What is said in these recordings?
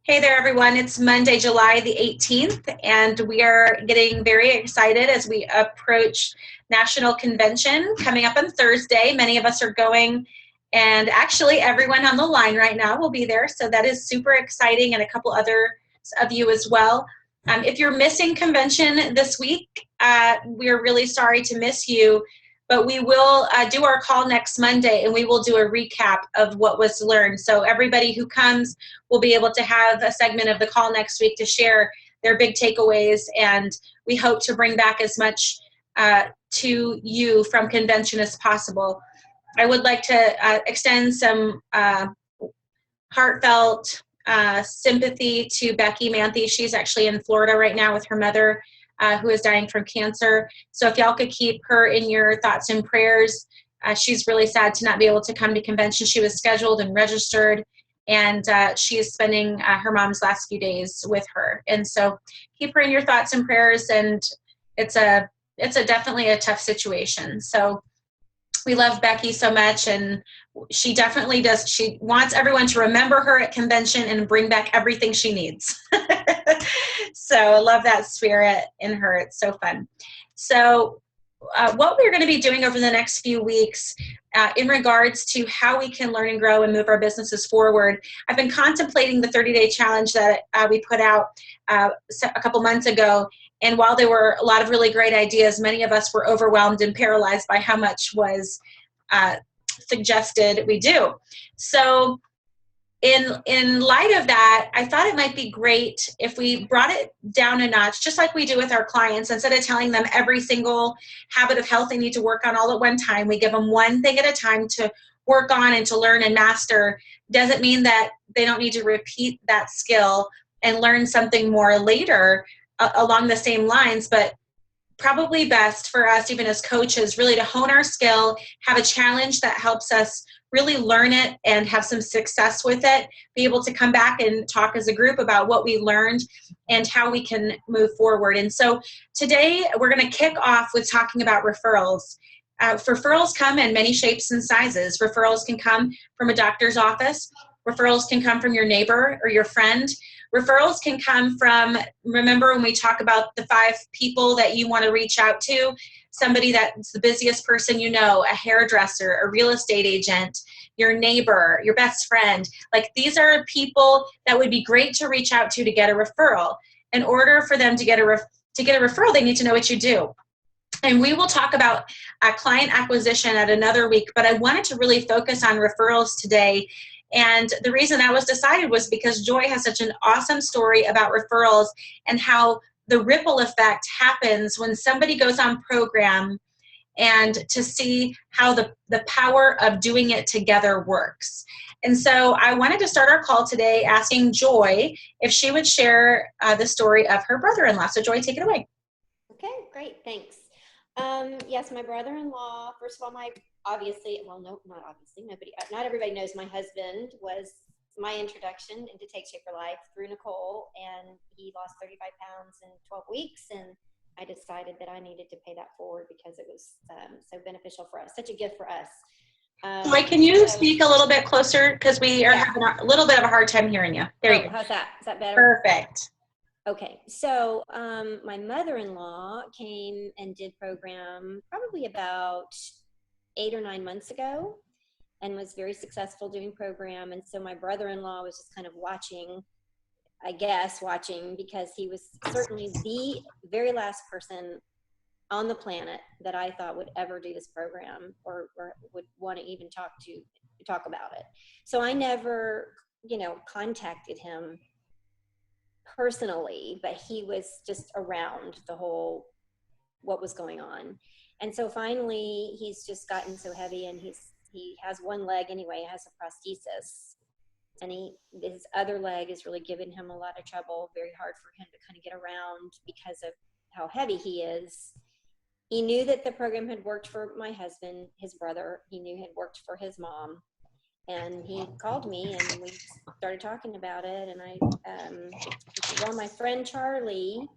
Hey there, everyone. It's Monday, July the 18th, and we are getting very excited as we approach National Convention coming up on Thursday. Many of us are going, and actually, everyone on the line right now will be there, so that is super exciting, and a couple other of you as well. If you're missing convention this week, we're really sorry to miss you, but we will do our call next Monday, and we will do a recap of what was learned. So everybody who comes will be able to have a segment of the call next week to share their big takeaways, and we hope to bring back as much to you from convention as possible. I would like to extend some heartfelt sympathy to Becky Manthe. She's actually in Florida right now with her mother, who is dying from cancer. So if y'all could keep her in your thoughts and prayers. She's really sad to not be able to come to convention. She was scheduled and registered, and she is spending her mom's last few days with her. And so keep her in your thoughts and prayers, and it's a definitely a tough situation. So we love Becky so much, and she definitely does. She wants everyone to remember her at convention and bring back everything she needs. So I love that spirit in her. It's so fun. So what we're going to be doing over the next few weeks in regards to how we can learn and grow and move our businesses forward. I've been contemplating the 30-day challenge that we put out a couple months ago. And while there were a lot of really great ideas, many of us were overwhelmed and paralyzed by how much was suggested we do. So in light of that, I thought it might be great if we brought it down a notch, just like we do with our clients. Instead of telling them every single habit of health they need to work on all at one time, we give them one thing at a time to work on and to learn and master. Doesn't mean that they don't need to repeat that skill and learn something more later along the same lines, but probably best for us, even as coaches, really to hone our skill, have a challenge that helps us really learn it and have some success with it, be able to come back and talk as a group about what we learned and how we can move forward. And so today we're going to kick off with talking about referrals. Referrals come in many shapes and sizes. Referrals can come from a doctor's office. Referrals can come from your neighbor or your friend. Referrals can come from, remember when we talk about the 5 people that you want to reach out to, somebody that's the busiest person you know, a hairdresser, a real estate agent, your neighbor, your best friend. Like, these are people that would be great to reach out to get a referral. In order for them to get a referral, they need to know what you do. And we will talk about client acquisition at another week, but I wanted to really focus on referrals today. And the reason that was decided was because Joy has such an awesome story about referrals and how the ripple effect happens when somebody goes on program, and to see how the power of doing it together works. And so I wanted to start our call today asking Joy if she would share the story of her brother-in-law. So Joy, take it away. Okay, great, thanks. Yes, my brother-in-law, first of all, obviously, well, no, not obviously, not everybody knows my husband was my introduction into Take Shape for Life through Nicole, and he lost 35 pounds in 12 weeks, and I decided that I needed to pay that forward because it was so beneficial for us, such a gift for us. Joy, can you speak a little bit closer? Because we are having a little bit of a hard time hearing you. There you go. How's that? Is that better? Perfect. Okay, so my mother-in-law came and did program probably about 8 or 9 months ago and was very successful doing program. And so my brother-in-law was just kind of watching because he was certainly the very last person on the planet that I thought would ever do this program or would want to even talk about it. So I never, contacted him personally, but he was just around what was going on. And so finally he's just gotten so heavy, and he has one leg anyway, has a prosthesis, and his other leg is really giving him a lot of trouble, very hard for him to kind of get around because of how heavy he is. He knew that the program had worked for my husband, his brother. He knew it had worked for his mom. And he called me and we started talking about it. And I said, well, my friend Charlie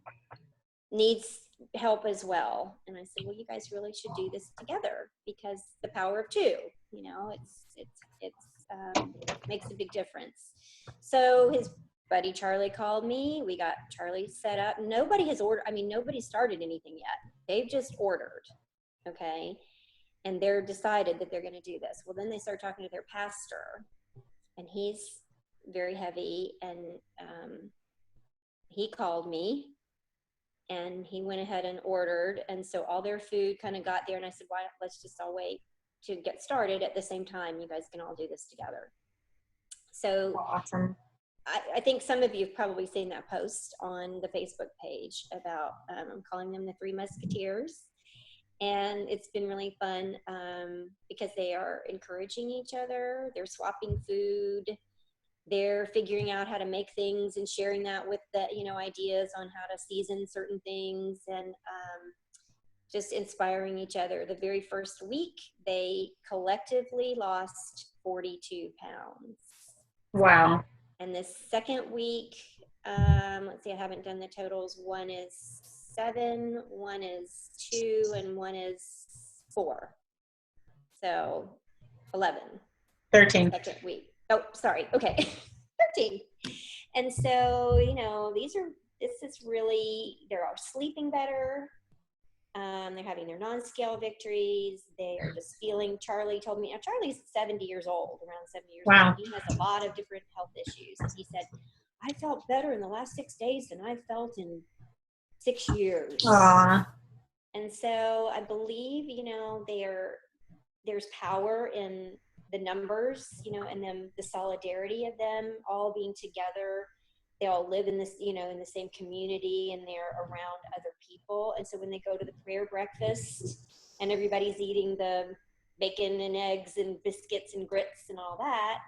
needs help as well. And I said, well, you guys really should do this together because the power of 2, it makes a big difference. So his buddy Charlie called me. We got Charlie set up. Nobody has ordered. I mean, nobody started anything yet. They've just ordered. Okay. And they're decided that they're going to do this. Well, then they start talking to their pastor, and he's very heavy. And he called me, and he went ahead and ordered. And so all their food kind of got there. And I said, why not, let's just all wait to get started at the same time. You guys can all do this together. So awesome. I think some of you have probably seen that post on the Facebook page about, I'm calling them the Three Musketeers. And it's been really fun because they are encouraging each other. They're swapping food. They're figuring out how to make things and sharing that with the, ideas on how to season certain things, and just inspiring each other. The very first week, they collectively lost 42 pounds. Wow. And the second week, let's see, I haven't done the totals. One is 7, one is 2, and one is 4. So 11. 13. Second week. Oh, sorry. Okay. 13. And so, this is really, they're all sleeping better. They're having their non-scale victories. They are just feeling, Charlie told me, Charlie's 70 years old, around 70 years old. He has a lot of different health issues. And he said, I felt better in the last 6 days than I felt in 6 years. Aww. And so I believe, there's power in the numbers, and then the solidarity of them all being together. They all live in this, in the same community, and they're around other people. And so when they go to the prayer breakfast and everybody's eating the bacon and eggs and biscuits and grits and all that,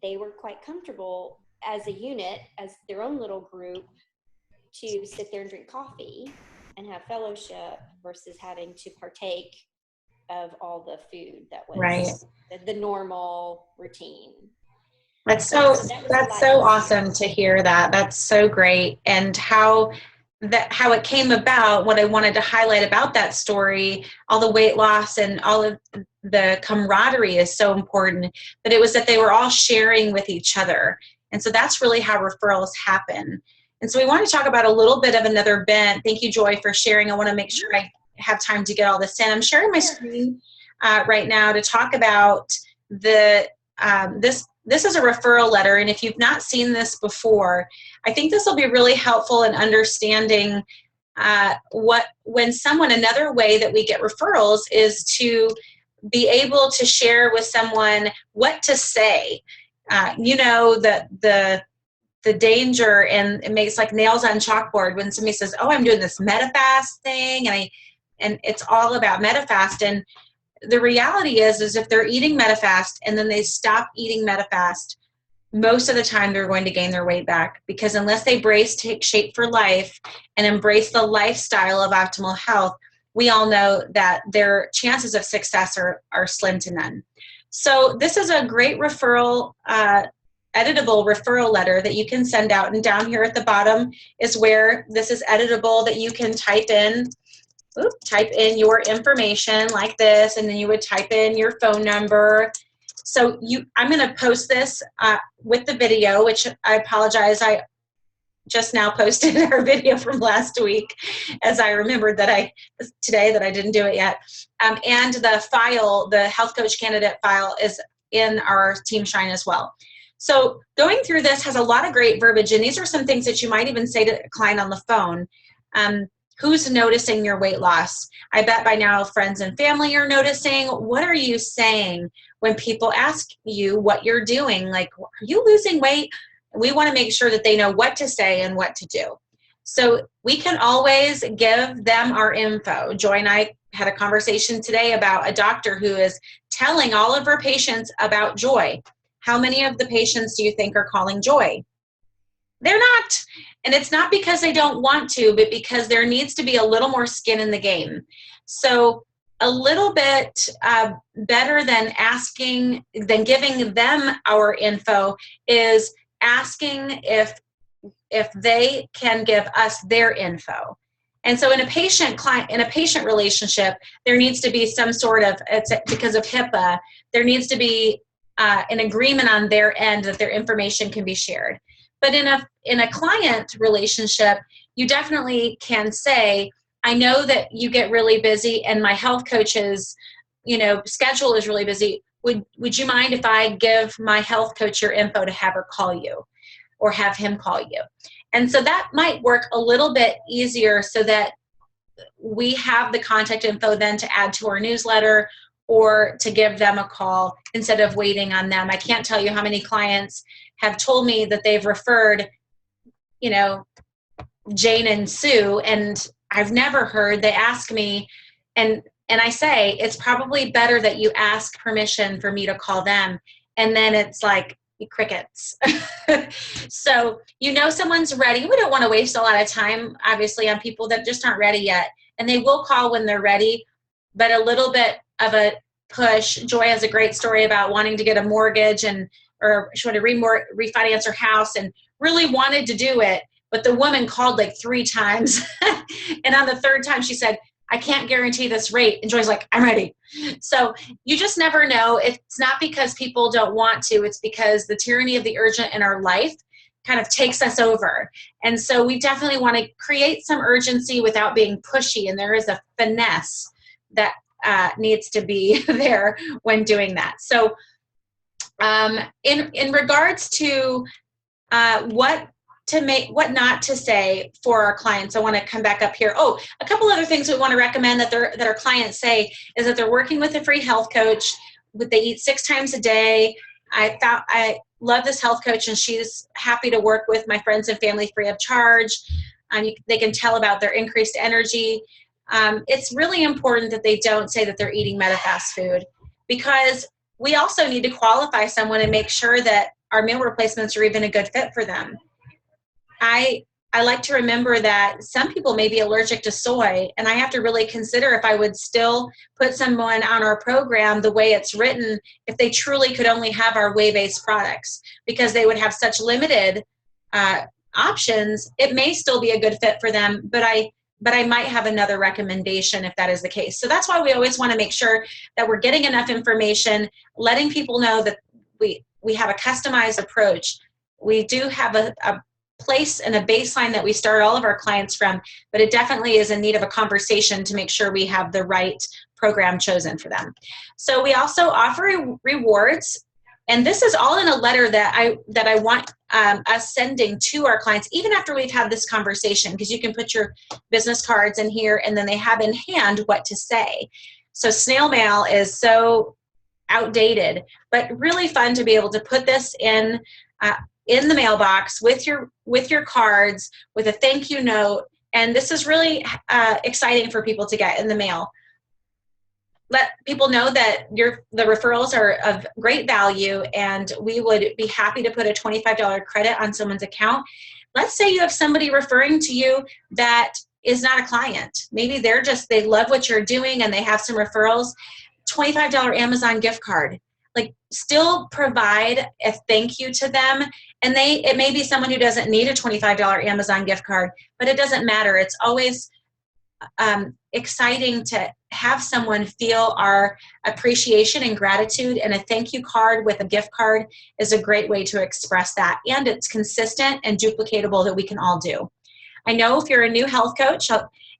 they were quite comfortable as a unit, as their own little group, to sit there and drink coffee and have fellowship versus having to partake of all the food that was the normal routine. That's so awesome to hear that. That's so great. And how it came about, what I wanted to highlight about that story, all the weight loss and all of the camaraderie is so important, but it was that they were all sharing with each other. And so that's really how referrals happen. And so we want to talk about a little bit of another bent. Thank you, Joy, for sharing. I want to make sure I have time to get all this in. I'm sharing my screen right now to talk about this is a referral letter, and if you've not seen this before, I think this will be really helpful in understanding another way that we get referrals is to be able to share with someone what to say. The danger, and it makes like nails on chalkboard when somebody says, oh, I'm doing this MetaFast thing, and it's all about MetaFast. And the reality is if they're eating MetaFast and then they stop eating MetaFast, most of the time they're going to gain their weight back, because unless they take shape for life and embrace the lifestyle of optimal health, we all know that their chances of success are slim to none. So this is a great referral, editable referral letter that you can send out. And down here at the bottom is where this is editable, that you can type in your information like this, and then you would type in your phone number. So I'm going to post this with the video, which I apologize. I just now posted our video from last week, as I remembered today that I didn't do it yet. And the file, the health coach candidate file, is in our Team Shine as well. So going through this has a lot of great verbiage, and these are some things that you might even say to a client on the phone. Who's noticing your weight loss? I bet by now friends and family are noticing. What are you saying when people ask you what you're doing? Like, are you losing weight? We want to make sure that they know what to say and what to do. So we can always give them our info. Joy and I had a conversation today about a doctor who is telling all of her patients about Joy. How many of the patients do you think are calling Joy? They're not. And it's not because they don't want to, but because there needs to be a little more skin in the game. So a little bit better than giving them our info is asking if they can give us their info. And so in a patient relationship, there needs to be some sort of, because of HIPAA, there needs to be an agreement on their end that their information can be shared. But in a client relationship, you definitely can say, I know that you get really busy and my health coach's, schedule is really busy. Would you mind if I give my health coach your info to have her call you or have him call you? And so that might work a little bit easier so that we have the contact info then to add to our newsletter or to give them a call instead of waiting on them. I can't tell you how many clients have told me that they've referred, Jane and Sue, and I've never heard. They ask me, and I say, it's probably better that you ask permission for me to call them. And then it's like crickets. So, someone's ready. We don't want to waste a lot of time, obviously, on people that just aren't ready yet. And they will call when they're ready, but a little bit of a push. Joy has a great story about wanting to get a mortgage or she wanted to refinance her house and really wanted to do it. But the woman called like 3 times. And on the 3rd time, she said, I can't guarantee this rate. And Joy's like, I'm ready. So you just never know. It's not because people don't want to. It's because the tyranny of the urgent in our life kind of takes us over. And so we definitely want to create some urgency without being pushy. And there is a finesse that needs to be there when doing that. So in regards to what not to say for our clients, I want to come back up here. Oh, a couple other things we want to recommend that our clients say is that they're working with a free health coach. They eat 6 times a day. I love this health coach, and she's happy to work with my friends and family free of charge. They can tell about their increased energy. It's really important that they don't say that they're eating MetaFast food, because we also need to qualify someone and make sure that our meal replacements are even a good fit for them. I like to remember that some people may be allergic to soy, and I have to really consider if I would still put someone on our program the way it's written if they truly could only have our whey-based products, because they would have such limited options. It may still be a good fit for them, but I might have another recommendation if that is the case. So that's why we always want to make sure that we're getting enough information, letting people know that we have a customized approach. We do have a place and a baseline that we start all of our clients from, but it definitely is in need of a conversation to make sure we have the right program chosen for them. So we also offer rewards, and this is all in a letter that I want us sending to our clients even after we've had this conversation, because you can put your business cards in here and then they have in hand what to say. So snail mail is so outdated, but really fun to be able to put this in the mailbox with your cards, with a thank you note. And this is really exciting for people to get in the mail. Let people know that the referrals are of great value, and we would be happy to put a $25 credit on someone's account. Let's say you have somebody referring to you that is not a client. Maybe they love what you're doing and they have some referrals. $25 Amazon gift card. Like, still provide a thank you to them. And it may be someone who doesn't need a $25 Amazon gift card, but it doesn't matter. It's always exciting to have someone feel our appreciation and gratitude, and a thank you card with a gift card is a great way to express that. And it's consistent and duplicatable that we can all do. I know if you're a new health coach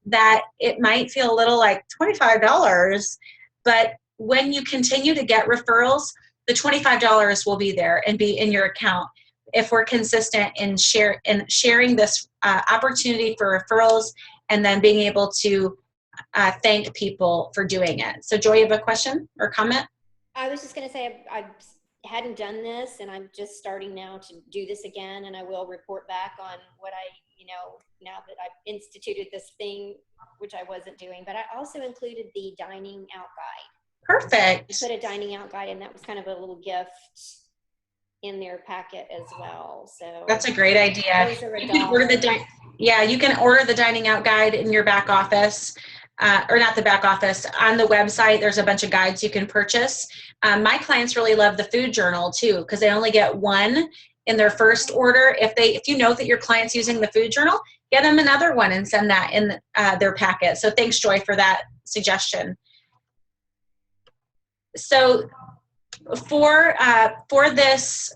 that it might feel a little like $25, but when you continue to get referrals, the $25 will be there and be in your account if we're consistent in sharing this opportunity for referrals, and then being able to thank people for doing it. So Joy, you have a question or comment? I was just going to say I hadn't done this, and I'm just starting now to do this again, and I will report back on what now that I've instituted this thing, which I wasn't doing. But I also included the dining out guide. Perfect. I put a dining out guide, and that was kind of a little gift in their packet as well. So that's a great idea. You can order you can order the dining out guide in your back office, or not the back office, on the website. There's a bunch of guides you can purchase. My clients really love the food journal too, because they only get one in their first order. If you know that your client's using the food journal, get them another one and send that in their packet. So thanks, Joy, for that suggestion. So for this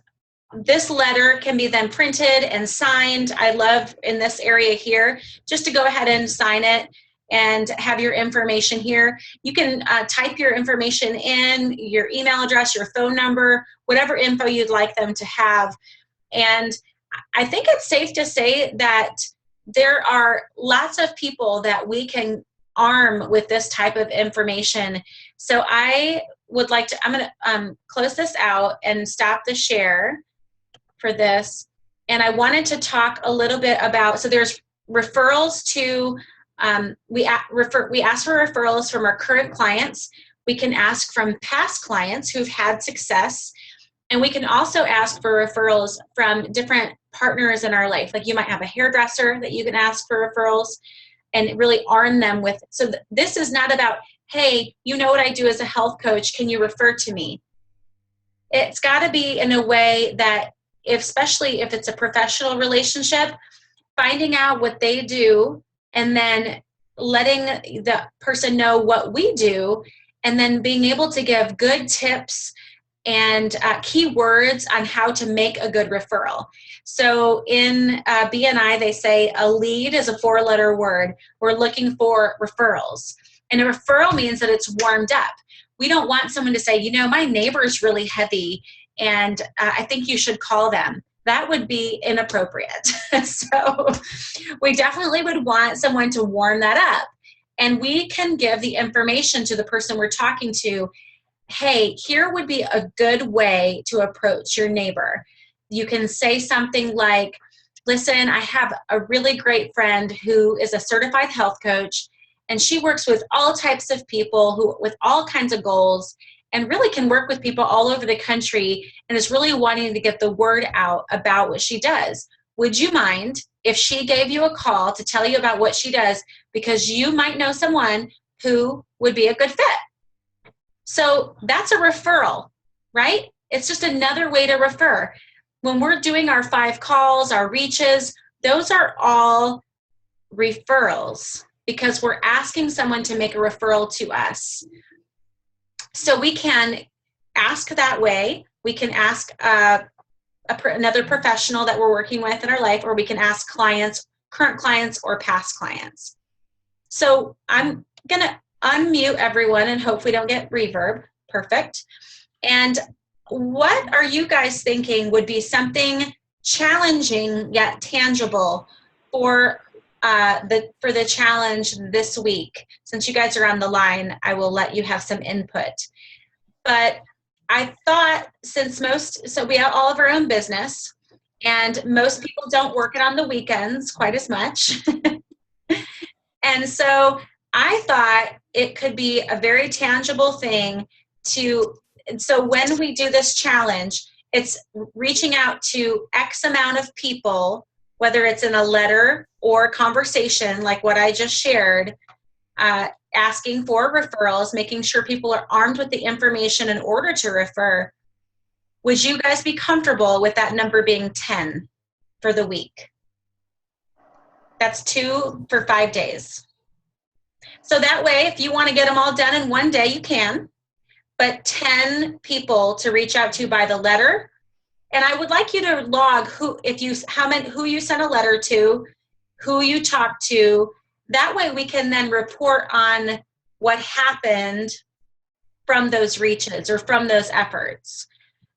this letter can be then printed and signed. I love in this area here, just to go ahead and sign it and have your information here. You can type your information in, your email address, your phone number, whatever info you'd like them to have. And I think it's safe to say that there are lots of people that we can arm with this type of information. So I would like to, I'm going to close this out and stop the share for this. And I wanted to talk a little bit about, so there's referrals to, we ask for referrals from our current clients. We can ask from past clients who've had success. And we can also ask for referrals from different partners in our life. Like you might have a hairdresser that you can ask for referrals and really arm them with. So this is not about, hey, you know what I do as a health coach, can you refer to me? It's got to be in a way that, especially if it's a professional relationship, finding out what they do and then letting the person know what we do, and then being able to give good tips and key words on how to make a good referral. So in BNI, they say a lead is a 4-letter word. We're looking for referrals. And a referral means that it's warmed up. We don't want someone to say, you know, my neighbor's really heavy and I think you should call them. That would be inappropriate. So we definitely would want someone to warm that up. And we can give the information to the person we're talking to. Hey, here would be a good way to approach your neighbor. You can say something like, listen, I have a really great friend who is a certified health coach, and she works with all types of people who with all kinds of goals and really can work with people all over the country and is really wanting to get the word out about what she does. Would you mind if she gave you a call to tell you about what she does, because you might know someone who would be a good fit? So that's a referral, right? It's just another way to refer. When we're doing our 5 calls, our reaches, those are all referrals because we're asking someone to make a referral to us. So we can ask that way. We can ask another professional that we're working with in our life, or we can ask clients, current clients or past clients. So I'm going to unmute everyone and hope we don't get reverb. Perfect. And what are you guys thinking would be something challenging yet tangible for the challenge this week? Since you guys are on the line, I will let you have some input. But I thought so we have all of our own business, and most people don't work it on the weekends quite as much. And so I thought it could be a very tangible thing so when we do this challenge, it's reaching out to X amount of people, whether it's in a letter or conversation like what I just shared, asking for referrals, making sure people are armed with the information in order to refer. Would you guys be comfortable with that number being 10 for the week? That's 2 for 5 days. So that way, if you want to get them all done in one day, you can. But 10 people to reach out to by the letter. And I would like you to log who you sent a letter to, who you talked to. That way we can then report on what happened from those reaches or from those efforts.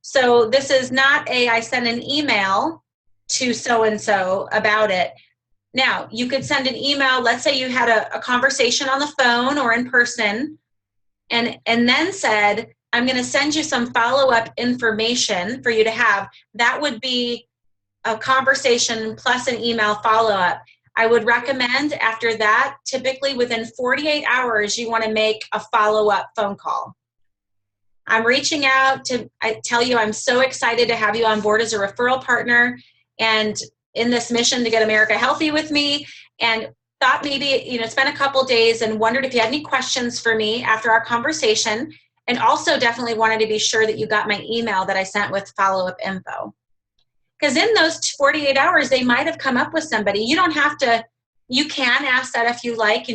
So this is not I sent an email to so-and-so about it. Now, you could send an email. Let's say you had a conversation on the phone or in person, and then said, I'm going to send you some follow-up information for you to have. That would be a conversation plus an email follow-up. I would recommend after that, typically within 48 hours, you want to make a follow-up phone call. I'm reaching out I tell you I'm so excited to have you on board as a referral partner and in this mission to get America healthy with me, and thought maybe, it's been a couple days and wondered if you had any questions for me after our conversation, and also definitely wanted to be sure that you got my email that I sent with follow-up info. Because in those 48 hours, they might have come up with somebody. You don't have to, you can ask that if you like,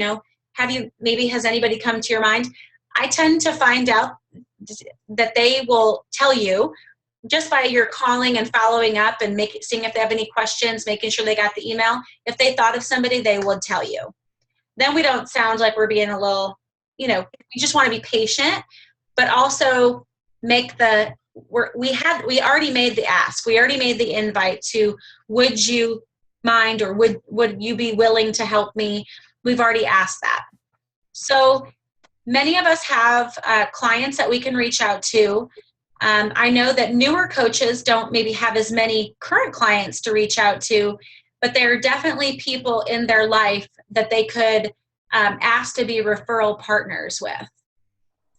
has anybody come to your mind? I tend to find out that they will tell you just by your calling and following up and seeing if they have any questions, making sure they got the email, if they thought of somebody, they would tell you. Then we don't sound like we're being a little, we just want to be patient, but also make we already made the ask. We already made the invite to, would you mind, or would you be willing to help me? We've already asked that. So many of us have clients that we can reach out to. I know that newer coaches don't maybe have as many current clients to reach out to, but there are definitely people in their life that they could ask to be referral partners with.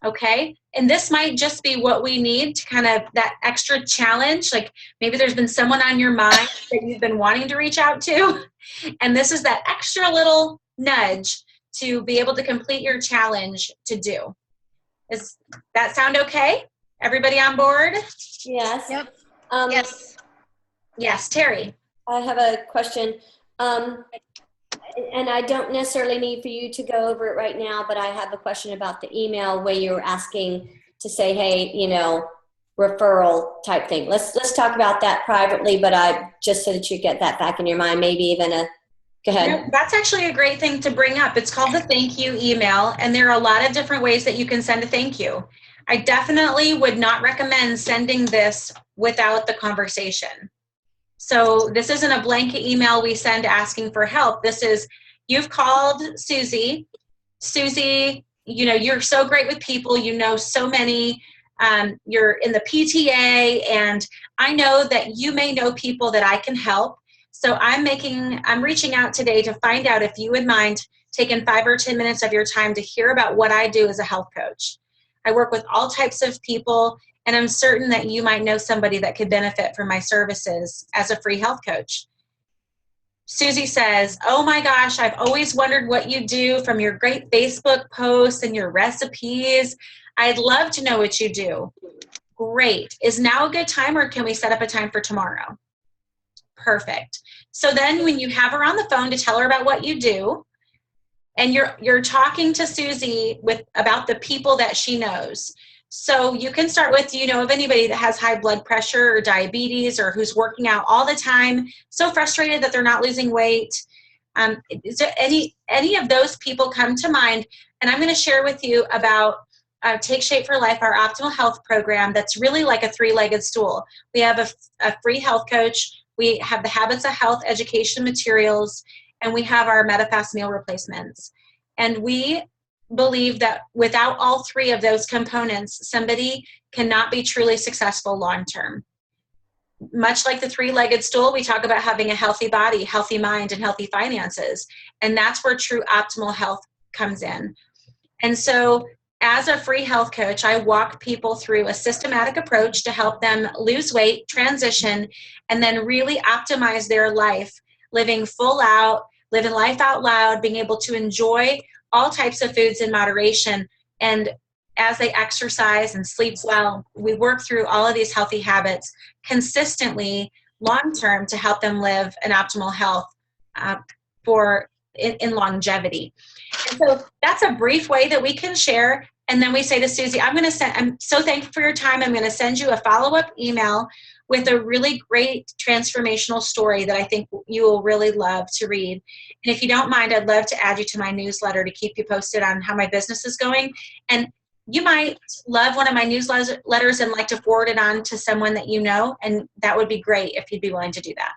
Okay? And this might just be what we need to kind of that extra challenge. Like maybe there's been someone on your mind that you've been wanting to reach out to, and this is that extra little nudge to be able to complete your challenge to do. Does that sound okay? Everybody on board? Yes. Yep. Yes. Yes, Terry. I have a question. And I don't necessarily need for you to go over it right now, but I have a question about the email where you were asking to say, hey, referral type thing. Let's talk about that privately, but just so that you get that back in your mind, maybe even go ahead. That's actually a great thing to bring up. It's called the thank you email, and there are a lot of different ways that you can send a thank you. I definitely would not recommend sending this without the conversation. So this isn't a blanket email we send asking for help. This is, you've called Susie. Susie, you're so great with people. So many. You're in the PTA, and I know that you may know people that I can help. So I'm reaching out today to find out if you would mind taking 5 or 10 minutes of your time to hear about what I do as a health coach. I work with all types of people, and I'm certain that you might know somebody that could benefit from my services as a free health coach. Susie says, oh my gosh, I've always wondered what you do from your great Facebook posts and your recipes. I'd love to know what you do. Great. Is now a good time, or can we set up a time for tomorrow? Perfect. So then when you have her on the phone to tell her about what you do, and you're talking to Susie about the people that she knows. So you can start with, do you know of anybody that has high blood pressure or diabetes, or who's working out all the time, so frustrated that they're not losing weight? Is there any of those people come to mind? And I'm going to share with you about Take Shape for Life, our optimal health program that's really like a 3-legged stool. We have a free health coach. We have the Habits of Health education materials, and we have our MetaFast meal replacements. And we believe that without all 3 of those components, somebody cannot be truly successful long-term. Much like the 3-legged stool, we talk about having a healthy body, healthy mind, and healthy finances. And that's where true optimal health comes in. And so as a free health coach, I walk people through a systematic approach to help them lose weight, transition, and then really optimize their life, living full out, living life out loud, being able to enjoy all types of foods in moderation. And as they exercise and sleep well, we work through all of these healthy habits consistently, long-term, to help them live an optimal health in longevity. And so that's a brief way that we can share. And then we say to Susie, I'm so thankful for your time. I'm going to send you a follow-up email with a really great transformational story that I think you will really love to read. And if you don't mind, I'd love to add you to my newsletter to keep you posted on how my business is going. And you might love one of my newsletters and like to forward it on to someone that you know, and that would be great if you'd be willing to do that.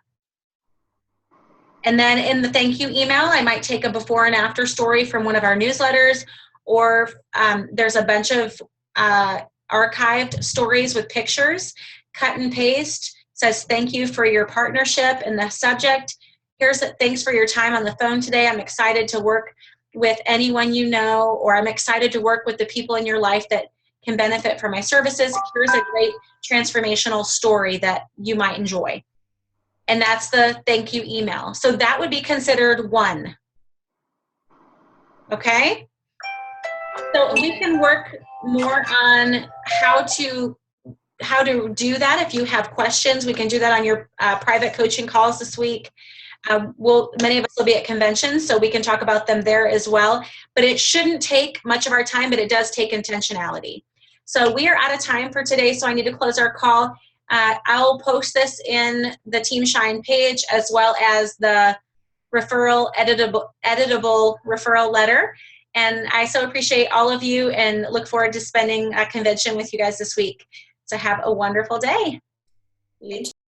And then in the thank you email, I might take a before and after story from one of our newsletters, or there's a bunch of archived stories with pictures. Cut and paste, says thank you for your partnership, and the subject, thanks for your time on the phone today. I'm excited to work with anyone you know, or I'm excited to work with the people in your life that can benefit from my services. Here's a great transformational story that you might enjoy. And that's the thank you email. So that would be considered 1. Okay? So we can work more on how to do that. If you have questions, we can do that on your private coaching calls this week. Many of us will be at conventions, so we can talk about them there as well. But it shouldn't take much of our time, but it does take intentionality. So we are out of time for today, so I need to close our call. I'll post this in the Team Shine page as well as the editable referral letter. And I so appreciate all of you and look forward to spending a convention with you guys this week. So have a wonderful day. You